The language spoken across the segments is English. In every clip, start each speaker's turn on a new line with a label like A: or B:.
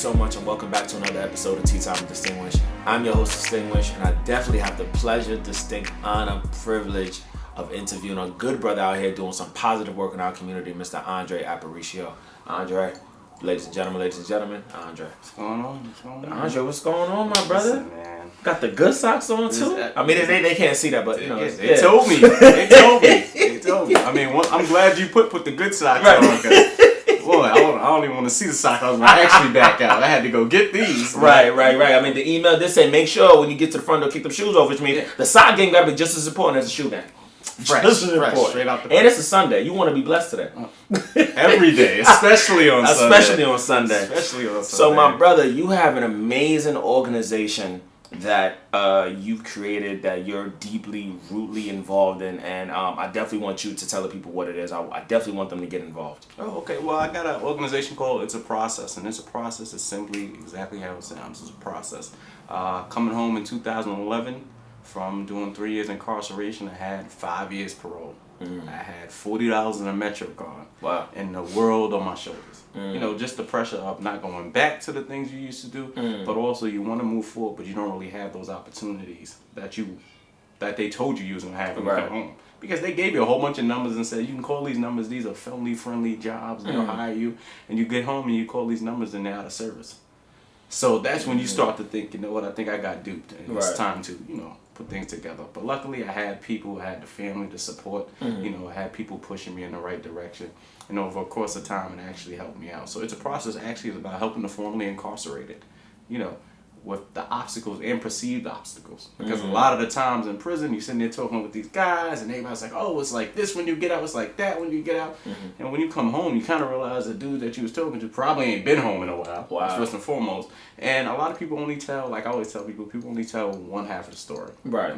A: so much and welcome back to another episode of Tea Time with Distinguished. I'm your host, Distinguished, and I definitely have the pleasure, distinct honor, privilege of interviewing a good brother out here doing some positive work in our community, Mr. Andre Apparicio. Andre, ladies and gentlemen, Andre.
B: What's going on?
A: Andre, what's going on, my brother?
B: Listen, man.
A: Got the good socks on too? I mean, they can't see that, but you know.
B: They told me. They told me. I mean, I'm glad you put the good socks on, because boy, I don't even want to see the socks I was going to actually back out. I had to go get these.
A: Right. I mean, the email did say make sure when you get to the front door, kick them shoes off, which means the sock game got to be just as important as the shoe game.
B: Fresh, straight out the
A: and it's a Sunday. You want to be blessed today.
B: Every day, especially on Sunday.
A: So, my brother, you have an amazing organization that you've created that you're deeply, rootly involved in, and I definitely want you to tell the people what it is. I definitely want them to get involved.
B: Oh, okay. Well, I got an organization called It's a Process, and It's a Process is simply exactly how it sounds. It's a process. Coming home in 2011 from doing 3 years incarceration, I had 5 years parole. I had $40 in a Metro card.
A: Wow.
B: And the world on my shoulders. You know, just the pressure of not going back to the things you used to do, but also you want to move forward, but you don't really have those opportunities that they told you was going to have when you come home. Because they gave you a whole bunch of numbers and said, you can call these numbers, these are family-friendly jobs, they'll hire you, and you get home and you call these numbers and they're out of service. So that's when you start to think, you know what, I think I got duped, and it's time to, put things together. But luckily I had people, I had the family to support, I had people pushing me in the right direction. And over a course of time, it actually helped me out. So It's a Process actually is about helping the formerly incarcerated, with the obstacles and perceived obstacles. Because a lot of the times in prison, you're sitting there talking with these guys, and everybody's like, oh, it's like this when you get out, it's like that when you get out. And when you come home, you kind of realize the dude that you was talking to probably ain't been home in a while, first and foremost. And a lot of people only tell, like I always tell people only tell one half of the story.
A: Right.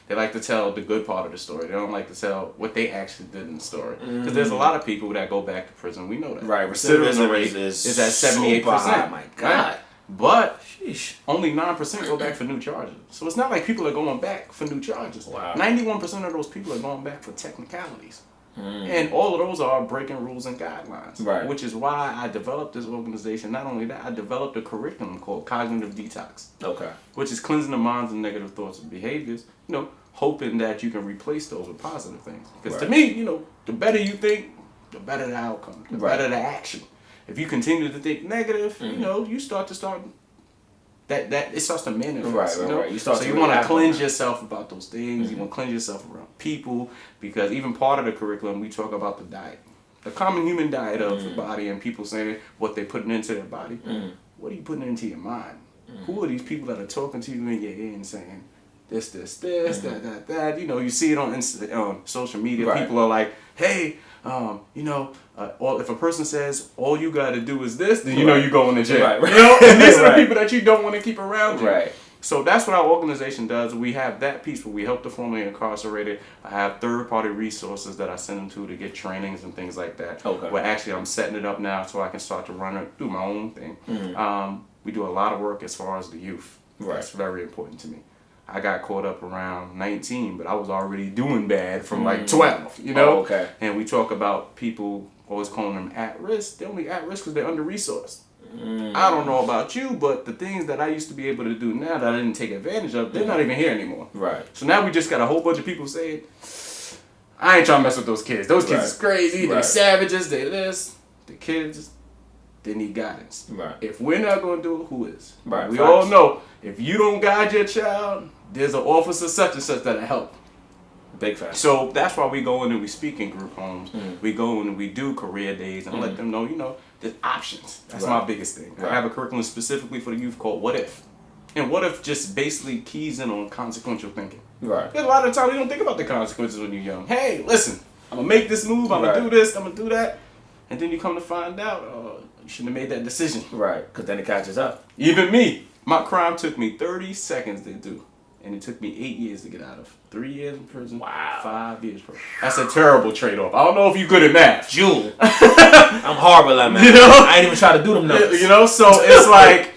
B: They like to tell the good part of the story. They don't like to tell what they actually did in the story. Because there's a lot of people that go back to prison. We know that.
A: Right. Recidivism rate is at 78%.
B: High.
A: My God.
B: Right? But only 9% go back for new charges. So it's not like people are going back for new charges.
A: Wow.
B: 91% of those people are going back for technicalities. And all of those are breaking rules and guidelines.
A: Right.
B: Which is why I developed this organization. Not only that, I developed a curriculum called Cognitive Detox.
A: Okay.
B: Which is cleansing the minds of negative thoughts and behaviors, hoping that you can replace those with positive things. Because to me, the better you think, the better the outcome, the better the action. If you continue to think negative, you start that it starts to manifest.
A: Right.
B: You want to cleanse yourself about those things. You want to cleanse yourself around people, because even part of the curriculum we talk about the diet, the common human diet of the body, and people saying what they're putting into their body. What are you putting into your mind? Who are these people that are talking to you in your ear and saying this, that? You see it on social media.
A: Right.
B: People are like, hey. If a person says all you got to do is this, then you go in the jail.
A: Right.
B: And these are the people that you don't want to keep around you.
A: Right.
B: So that's what our organization does. We have that piece where we help the formerly incarcerated. I have third-party resources that I send them to get trainings and things like that.
A: Okay.
B: Where actually I'm setting it up now so I can start to do my own thing. We do a lot of work as far as the youth.
A: Right.
B: That's very important to me. I got caught up around 19, but I was already doing bad from like 12,
A: Oh, okay.
B: And we talk about people always calling them at risk. They're only at risk because they're under-resourced. I don't know about you, but the things that I used to be able to do now that I didn't take advantage of, they're not even here anymore.
A: Right.
B: So now we just got a whole bunch of people saying, I ain't trying to mess with those kids. Those kids is crazy. They're savages. They this. The kids, they need guidance.
A: Right.
B: If we're not going to do it, who is?
A: Right.
B: We all know if you don't guide your child, there's an officer such and such that'll help.
A: Big fact.
B: So that's why we go in and we speak in group homes. We go in and we do career days and let them know, there's options. That's my biggest thing. I have a curriculum specifically for the youth called What If? And What If just basically keys in on consequential thinking.
A: Right.
B: Because a lot of the time you don't think about the consequences when you're young. Hey, listen, I'm going to make this move, I'm going to do this, I'm going to do that. And then you come to find out, you shouldn't have made that decision.
A: Right, because then it catches up.
B: Even me. My crime took me 30 seconds to do. And it took me 8 years to get out of. 3 years in prison.
A: Wow.
B: 5 years in prison. That's a terrible trade-off. I don't know if you're good at math.
A: Jewel. I'm horrible at math. I ain't even try to do them numbers.
B: So it's like,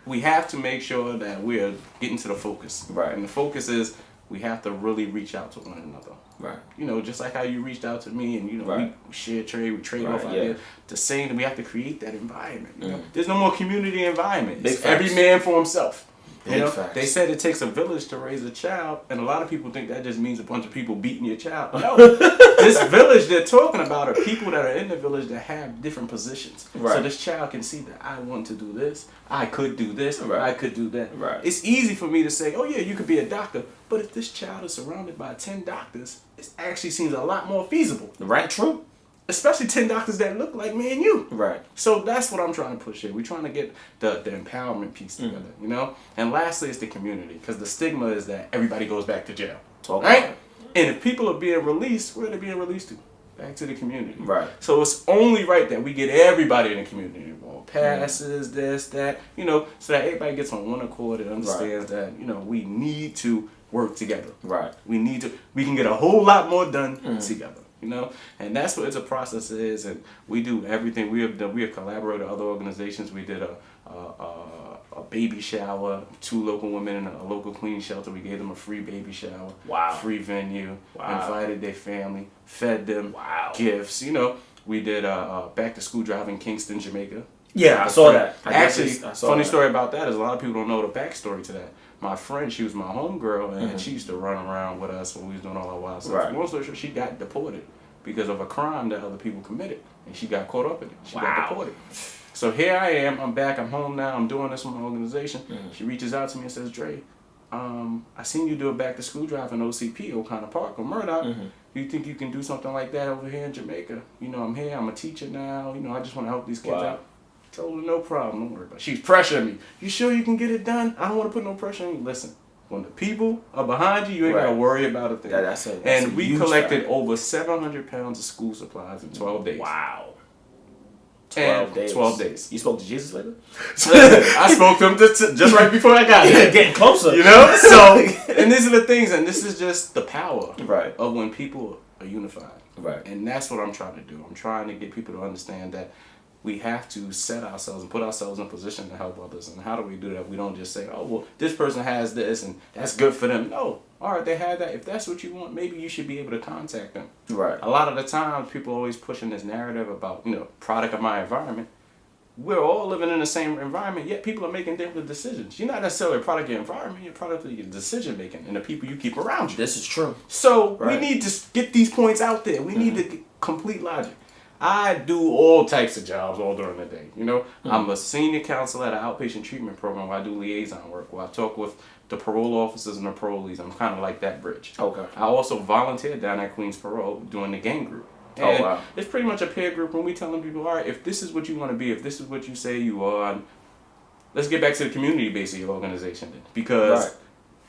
B: we have to make sure that we're getting to the focus.
A: Right.
B: And the focus is, we have to really reach out to one another.
A: Right.
B: You know, just like how you reached out to me and, you know, we share trade, we trade off ideas. The same, we have to create that environment. You know? There's no more community environment. It's every man for himself. You know, they said it takes a village to raise a child, and a lot of people think that just means a bunch of people beating your child. No, this village they're talking about are people that are in the village that have different positions. Right. So this child can see that I want to do this, I could do this, I could do that.
A: Right.
B: It's easy for me to say, oh yeah, you could be a doctor, but if this child is surrounded by 10 doctors, it actually seems a lot more feasible.
A: Right, true.
B: Especially 10 doctors that look like me and you.
A: Right.
B: So that's what I'm trying to push here. We're trying to get the empowerment piece together, you know? And lastly, it's the community. Because the stigma is that everybody goes back to jail. Right? And if people are being released, where are they being released to? Back to the community.
A: Right.
B: So it's only right that we get everybody in the community involved. Passes, this, that, you know, so that everybody gets on one accord and understands that, you know, we need to work together. Right. We can get a whole lot more done together. You know, and that's what it's a process is, and we do everything. We have collaborated with other organizations. We did a baby shower, 2 local women in a local cleaning shelter. We gave them a free baby shower, free venue, invited their family, fed them gifts. You know, we did a back to school drive in Kingston, Jamaica.
A: Yeah, I saw that.
B: Actually, funny story about that is a lot of people don't know the backstory to that. My friend, she was my homegirl, and she used to run around with us when we was doing all our wild stuff. Right. Long story short, she got deported because of a crime that other people committed, and she got caught up in it. She got deported. So here I am. I'm back. I'm home now. I'm doing this with my organization. She reaches out to me and says, Dre, I seen you do a back to school drive in OCP, O'Connor Park, or Murdoch. Do you think you can do something like that over here in Jamaica? You know, I'm here. I'm a teacher now. You know, I just want to help these kids out. Told her, no problem, don't worry about it. She's pressuring me. You sure you can get it done? I don't want to put no pressure on you. Listen, when the people are behind you, you ain't got to worry about a thing. And we collected over 700 pounds of school supplies in 12 days.
A: Wow.
B: 12 days. 12 days.
A: You spoke to Jesus later?
B: I spoke to him just right before I got here.
A: Getting closer.
B: You know? So, and these are the things, and this is just the power of when people are unified. Right. And that's what I'm trying to do. I'm trying to get people to understand that we have to set ourselves and put ourselves in a position to help others. And how do we do that? We don't just say, oh, well, this person has this and that's good for them. No. All right, they have that. If that's what you want, maybe you should be able to contact them. Right. A lot of the times, people are always pushing this narrative about, you know, product of my environment. We're all living in the same environment, yet people are making different decisions. You're not necessarily a product of your environment, you're a product of your decision making and the people you keep around you.
A: This is true.
B: So we need to get these points out there. We need to get complete logic. I do all types of jobs all during the day. You know, I'm a senior counselor at an outpatient treatment program where I do liaison work, where I talk with the parole officers and the parolees. I'm kind of like that bridge. Okay. I also volunteer down at Queens Parole doing the gang group. And it's pretty much a peer group when we telling people, all right, if this is what you want to be, if this is what you say you are, let's get back to the community base of your organization then. Because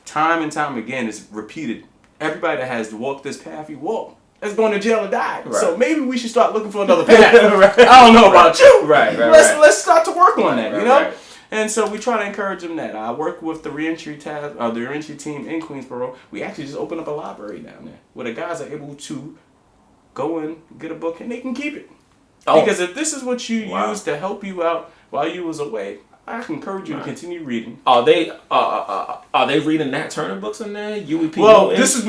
B: time and time again, it's repeated. Everybody that has walked this path you walk is going to jail or die. Right. So maybe we should start looking for another path. I don't know about you. Let's start to work on that, you know? And so we try to encourage them that. I work with the reentry team in Queensboro. We actually just opened up a library down there where the guys are able to go in, get a book, and they can keep it. Because if this is what you use to help you out while you was away, I encourage you to continue reading.
A: Are they reading Nat Turner books in there? UEP?
B: Well, once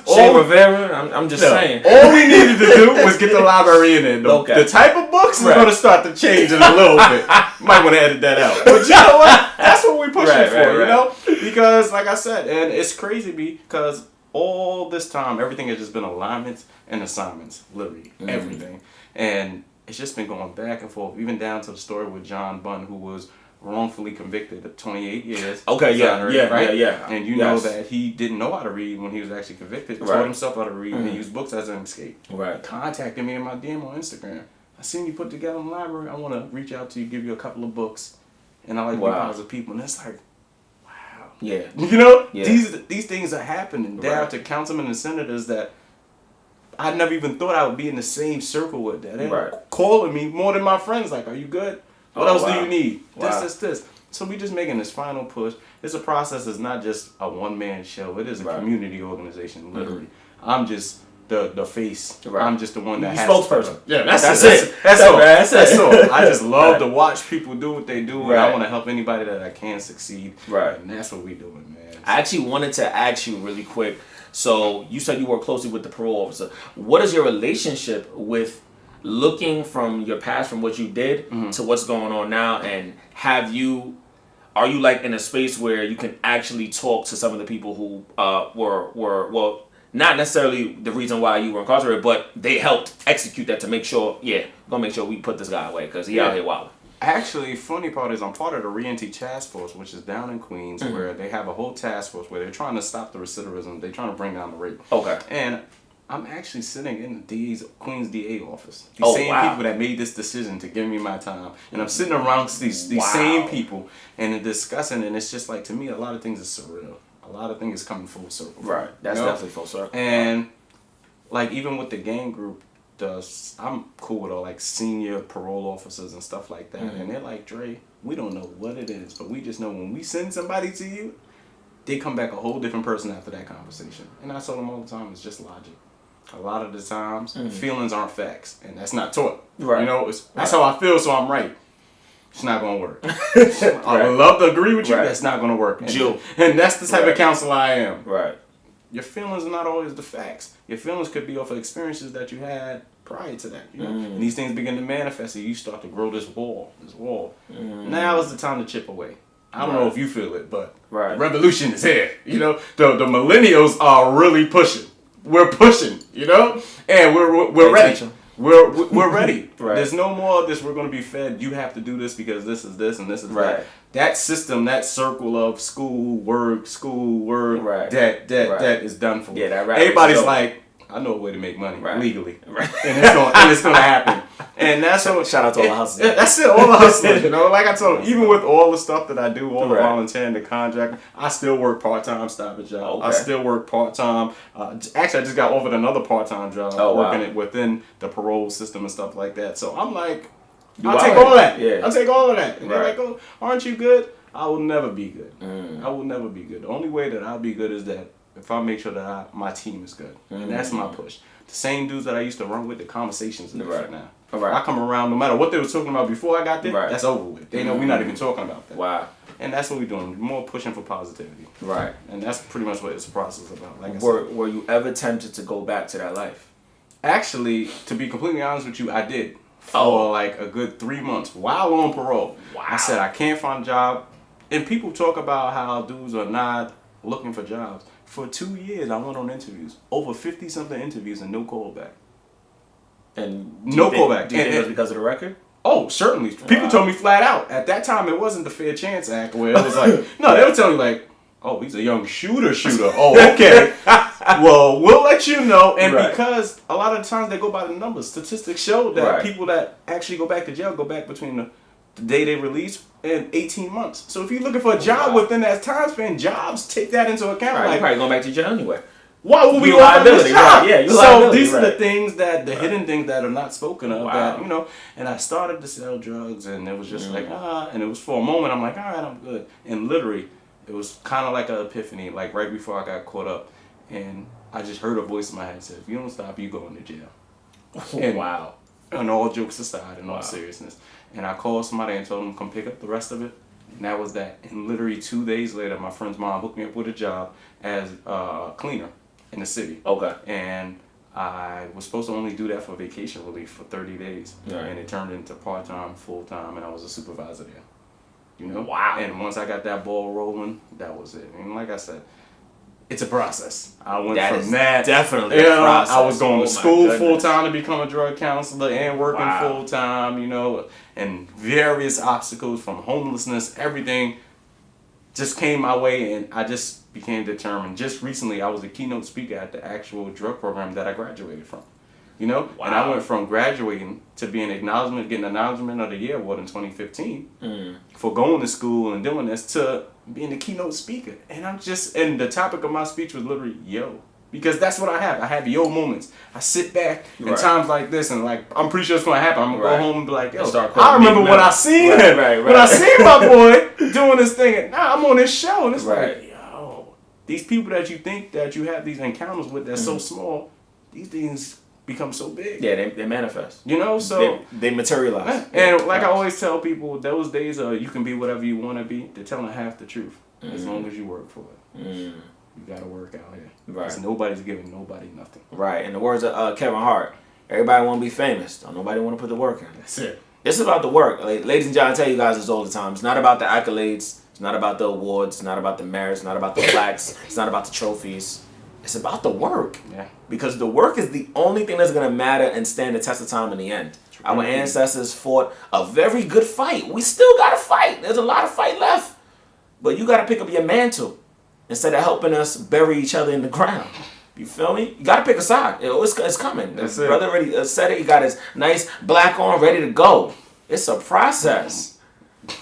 A: Shea Rivera. I'm just saying.
B: All we needed to do was get the library in there. The type of books is going to start to change in a little bit. Might want to edit that out. But you know what? That's what we're pushing for, you know? Because, like I said, and it's crazy because all this time, everything has just been alignments and assignments, literally everything. And it's just been going back and forth, even down to the story with John Bunn, who was wrongfully convicted of 28 years.
A: Yeah.
B: And you know that he didn't know how to read when he was actually convicted. Taught himself how to read and used books as an escape. Right. He contacted me in my DM on Instagram. I seen you put together a library. I want to reach out to you, give you a couple of books. And I like to be positive people. And it's like, wow. Yeah. You know, these things are happening down to councilmen and senators that I never even thought I would be in the same circle with that. They're calling me more than my friends. Like, are you good? What else do you need? This. So we just making this final push. It's a process. It's not just a one-man show. It is a community organization, literally. I'm just the face. I'm just the one that has
A: spokesperson.
B: Yeah, that's it. That's all. I just love to watch people do what they do, and I want to help anybody that I can succeed. Right. And that's what we're doing, man. man.
A: I actually wanted to ask you really quick. So you said you work closely with the parole officer. What is your relationship with looking from your past, from what you did to what's going on now, and are you like in a space where you can actually talk to some of the people who were well, not necessarily the reason why you were incarcerated, but they helped execute that to make sure, gonna make sure we put this guy away because he out here wilding.
B: Actually, funny part is I'm part of the Re-Entry Task Force, which is down in Queens, where they have a whole task force where they're trying to stop the recidivism. They're trying to bring down the rate.
A: Okay.
B: And I'm actually sitting in the Queens DA office. These same people that made this decision to give me my time. And I'm sitting amongst these same people and discussing, and it's just like, to me, a lot of things is surreal. A lot of things is coming full circle.
A: Right. That's definitely full circle.
B: And like even with the gang group, I'm cool with all like senior parole officers and stuff like that. And they're like, Dre, we don't know what it is, but we just know when we send somebody to you, they come back a whole different person after that conversation. And I tell them all the time, it's just logic. A lot of the times, feelings aren't facts, and that's not taught.
A: Right.
B: You know, that's how I feel, so I'm right. It's not going to work. I would love to agree with you, that's not going to work. And that's the type of counselor I am.
A: Right.
B: Your feelings are not always the facts. Your feelings could be off of experiences that you had prior to that. You know? And these things begin to manifest, and you start to grow this wall. Now is the time to chip away. I don't know if you feel it, but the revolution is here. You know, the millennials are really pushing. We're pushing, you know, and we're ready. We're ready. There's no more of this. We're going to be fed. You have to do this because this is this and this is that. That system, that circle of school, work, debt is done for.
A: Yeah, that
B: everybody's like, I know a way to make money legally, and it's gonna happen. And that's what.
A: Shout out to all the hustlers.
B: That's it, all the hustlers. You know, like I told you, even with all the stuff that I do, all the volunteering, the contract, I still work part-time, stop a job. I still work part-time. Actually, I just got offered another part-time job working it within the parole system and stuff like that. So I'm like, I'll take all that. Yeah. I'll take all of that. And they're like, oh, aren't you good? I will never be good. I will never be good. The only way that I'll be good is that if I make sure that my team is good. And that's my push. The same dudes that I used to run with, the conversations are different now. I come around, no matter what they were talking about before I got there, that's over with. They know we're not even talking about that.
A: Wow.
B: And that's what we're doing. More pushing for positivity.
A: Right.
B: And that's pretty much what this process is about. Like
A: were you ever tempted to go back to that life?
B: Actually, to be completely honest with you, I did. For like a good 3 months while on parole. Wow. I said, I can't find a job. And people talk about how dudes are not looking for jobs. For 2 years, I went on interviews. Over 50-something interviews and no callback.
A: And
B: no callback.
A: Do you think it was because of the record?
B: Oh, certainly. People told me flat out. At that time, it wasn't the Fair Chance Act where it was like, no, they would tell me like, oh, he's a young shooter. Oh, okay. Well, we'll let you know. And because a lot of the times they go by the numbers, statistics show that people that actually go back to jail go back between the day they release and 18 months. So if you're looking for a job within that time span, jobs take that into account.
A: Like, you're probably going back to jail anyway.
B: Why would we
A: liability? Yeah,
B: so these are the things that the hidden things that are not spoken of. That, you know, and I started to sell drugs, and it was just like and it was for a moment. I'm like, all right, I'm good. And literally, it was kind of like an epiphany. Like right before I got caught up, and I just heard a voice in my head said, "If you don't stop, you going to jail." And and all jokes aside, in all seriousness, and I called somebody and told them come pick up the rest of it. And that was that. And literally 2 days later, my friend's mom hooked me up with a job as a cleaner in the city. Okay. And I was supposed to only do that for vacation relief for 30 days. And it turned into part-time, full-time, and I was a supervisor there. You know? Wow. And once I got that ball rolling, that was it. And like I said, it's a process. I went from that.
A: Definitely a process.
B: I was going to school full-time to become a drug counselor and working full-time, you know, and various obstacles from homelessness, everything just came my way, and I just became determined. Just recently, I was a keynote speaker at the actual drug program that I graduated from. You know? And I went from graduating to being getting acknowledgement of the year award in 2015 for going to school and doing this to being a keynote speaker. And and the topic of my speech was literally yo. Because that's what I have. I have yo moments. I sit back in times like this and like, I'm pretty sure it's going to happen. I'm going to go home and be like, yo, I remember when I seen him. When I seen my boy doing this thing. And now I'm on this show. And it's like, yo, these people that you think that you have these encounters with that's so small, these things become so big.
A: Yeah, they manifest.
B: You know, so
A: they materialize.
B: And like I always tell people, those days you can be whatever you want to be. They're telling half the truth. As long as you work for it. You got to work out here.
A: Right.
B: Because nobody's giving nobody nothing.
A: Right. In the words of Kevin Hart, everybody want to be famous. Don't nobody want to put the work in.
B: That's it.
A: It's about the work. Like, ladies and gentlemen, I tell you guys this all the time. It's not about the accolades. It's not about the awards. It's not about the merits. It's not about the plaques. It's not about the trophies. It's about the work.
B: Yeah.
A: Because the work is the only thing that's going to matter and stand the test of time in the end. Our ancestors fought a very good fight. We still got to fight. There's a lot of fight left. But you got to pick up your mantle instead of helping us bury each other in the ground. You feel me? You got to pick a side. It's coming.
B: That's
A: The brother already said it. He got his nice black on ready to go. It's a process.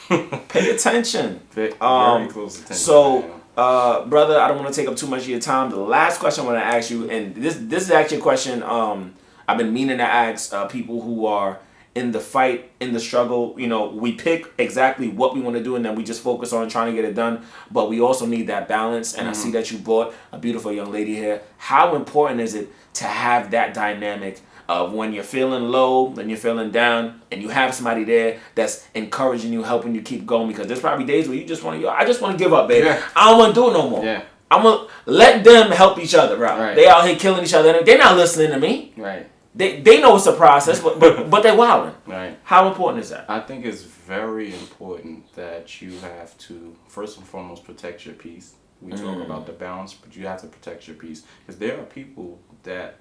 A: Pay attention.
B: Very close attention.
A: So, brother, I don't want to take up too much of your time. The last question I want to ask you, and this is actually a question I've been meaning to ask people who are in the fight, in the struggle. You know, we pick exactly what we want to do, and then we just focus on trying to get it done. But we also need that balance. And I see that you brought a beautiful young lady here. How important is it to have that dynamic of when you're feeling low, when you're feeling down, and you have somebody there that's encouraging you, helping you keep going? Because there's probably days where you just want to, I just want to give up, baby.
B: Yeah.
A: I don't want to do it no more.
B: Yeah.
A: I'm going to let them help each other out.
B: Right.
A: They out here killing each other. They're not listening to me.
B: Right.
A: They know it's a process, but they're wilding.
B: Right.
A: How important is that?
B: I think it's very important that you have to, first and foremost, protect your peace. We talk about the balance, but you have to protect your peace. Because there are people that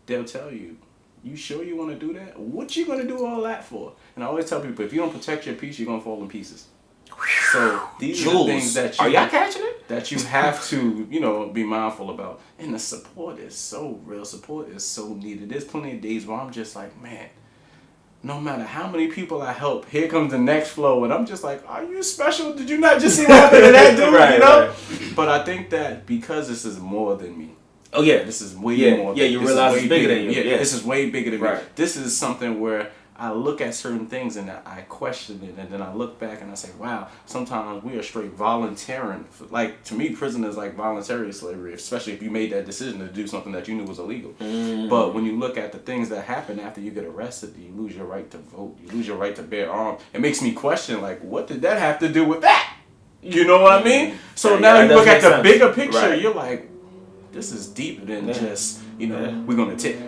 B: they'll tell you, you sure you want to do that? What you going to do all that for? And I always tell people, if you don't protect your peace, you're going to fall in pieces. So these are the things that you,
A: are y'all catching it?
B: That you have to, be mindful about. And the support is so real. Support is so needed. There's plenty of days where I'm just like, man, no matter how many people I help, here comes the next flow. And I'm just like, are you special? Did you not just see what happened to that dude?
A: Right, right.
B: But I think that because this is more than me.
A: Oh, yeah.
B: This is way more.
A: Yeah, you realize it's bigger than you.
B: Yeah, this is way bigger than me.
A: Right.
B: This is something where I look at certain things and I question it, and then I look back and I say, wow, sometimes we are straight volunteering. Like, to me, prison is like voluntary slavery, especially if you made that decision to do something that you knew was illegal. But when you look at the things that happen after you get arrested, you lose your right to vote, you lose your right to bear arms. It makes me question, like, what did that have to do with that? You know what I mean? So now you look at the bigger picture, you're like, this is deeper than just, we're going to take.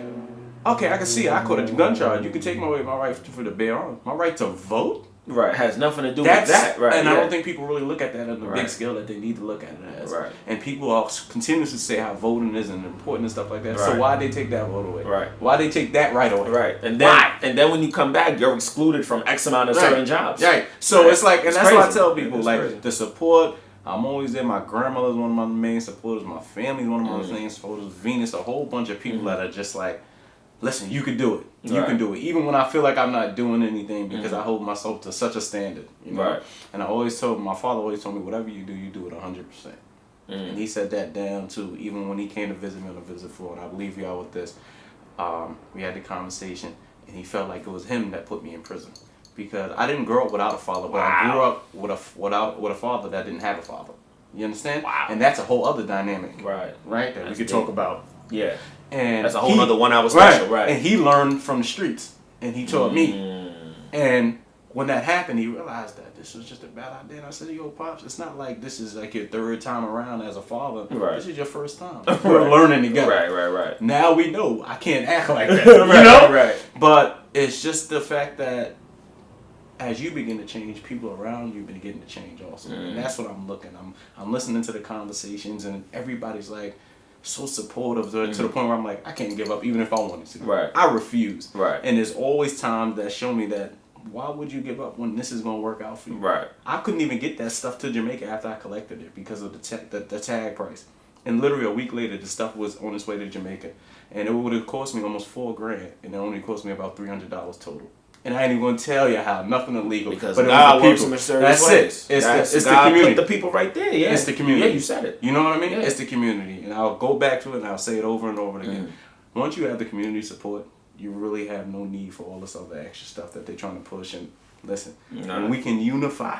B: Okay, I can see I caught a gun charge. You can take away my right for the bear arms. My right to vote?
A: Right, has nothing to do with that. Right,
B: and I don't think people really look at that on the big scale that they need to look at it as.
A: Right.
B: And people are continuously say how voting is important and stuff like that.
A: Right.
B: So why they take that vote away?
A: Right.
B: Why they take that right away?
A: Right. And then when you come back, you're excluded from X amount of certain jobs.
B: Right. So it's like, and
A: it's
B: that's
A: crazy.
B: what I tell people,
A: It's
B: like
A: crazy.
B: the support. I'm always there. My grandmother's one of my main supporters. My family's one of my main supporters. Venus, a whole bunch of people that are just like, listen, you can do it. You can do it. Even when I feel like I'm not doing anything because I hold myself to such a standard.
A: Right.
B: And my father always told me, whatever you do it 100%. And he said that down too, even when he came to visit me on a visit floor. And I believe y'all with this. We had the conversation, and he felt like it was him that put me in prison. Because I didn't grow up without a father, but I grew up with a father that didn't have a father. You understand?
A: Wow.
B: And that's a whole other dynamic.
A: Right.
B: Right? That we
A: That's
B: could
A: big.
B: talk about.
A: Yeah.
B: And
A: That's a whole other 1 hour special, right.
B: And he learned from the streets, and he taught me. And when that happened, he realized that this was just a bad idea. And I said, yo, Pops, it's not like this is like your third time around as a father.
A: Right.
B: This is your first time. We're learning together.
A: Right.
B: Now we know I can't act like that. You know?
A: Right.
B: But it's just the fact that as you begin to change, people around you begin to change also. And that's what I'm looking. I'm listening to the conversations, and everybody's like so supportive to the point where I'm like, I can't give up even if I wanted to.
A: Right.
B: I refuse.
A: Right.
B: And there's always times that show me that why would you give up when this is going to work out for you?
A: Right.
B: I couldn't even get that stuff to Jamaica after I collected it because of the tag price. And literally a week later, the stuff was on its way to Jamaica. And it would have cost me almost $4,000, and it only cost me about $300 total. And I ain't even going to tell you how, nothing illegal.
A: Because
B: but
A: God
B: it was the
A: works
B: people.
A: in mysterious
B: That's
A: ways.
B: It's
A: God
B: the community.
A: put the people right there. Yeah.
B: It's the community.
A: Yeah, you said it.
B: You know what I mean?
A: Yeah.
B: It's the community. And I'll go back to it and I'll say it over and over again. Once you have the community support, you really have no need for all this other extra stuff that they're trying to push. And listen, when we can unify,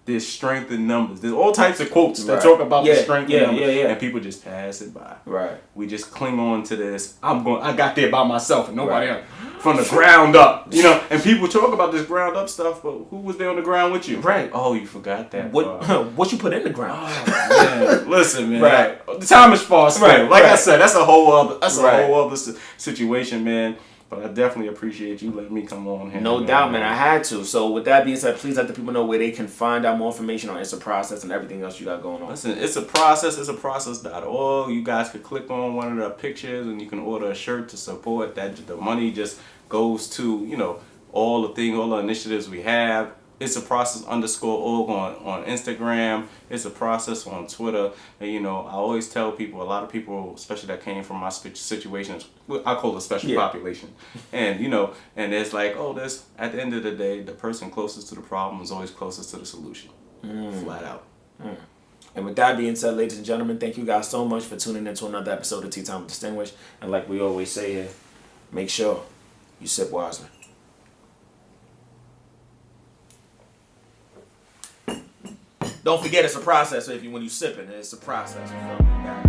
B: there's strength in numbers. There's all types of quotes that talk about the strength in numbers. And people just pass it by.
A: Right.
B: We just cling on to this. I got there by myself and nobody else. from the ground up. You know, and people talk about this ground up stuff, but who was there on the ground with you?
A: Right.
B: Oh, you forgot that.
A: What you put in the ground?
B: Oh, man. Listen, man.
A: Right.
B: The time is far spent.
A: Right.
B: I said, that's a whole other
A: Right.
B: a whole other situation, man. But I definitely appreciate you letting me come on here.
A: No doubt, man. I had to. So with that being said, please let the people know where they can find out more information on It's a Process and everything else you got going on.
B: Listen, It's a Process. It's a process.org. You guys can click on one of the pictures and you can order a shirt to support that. The money just goes to, you know, all the initiatives we have. It's a Process _org on Instagram. It's a Process on Twitter. And, you know, I always tell people, a lot of people, especially that came from my situations, I call it special population. And, you know, and it's like, this, at the end of the day, the person closest to the problem is always closest to the solution. Flat out.
A: And with that being said, ladies and gentlemen, thank you guys so much for tuning in to another episode of Tea Time with Distinguished. And like we always say here, make sure you sip wisely. Don't forget it's a process. So when you sipping, it's a process. You feel me?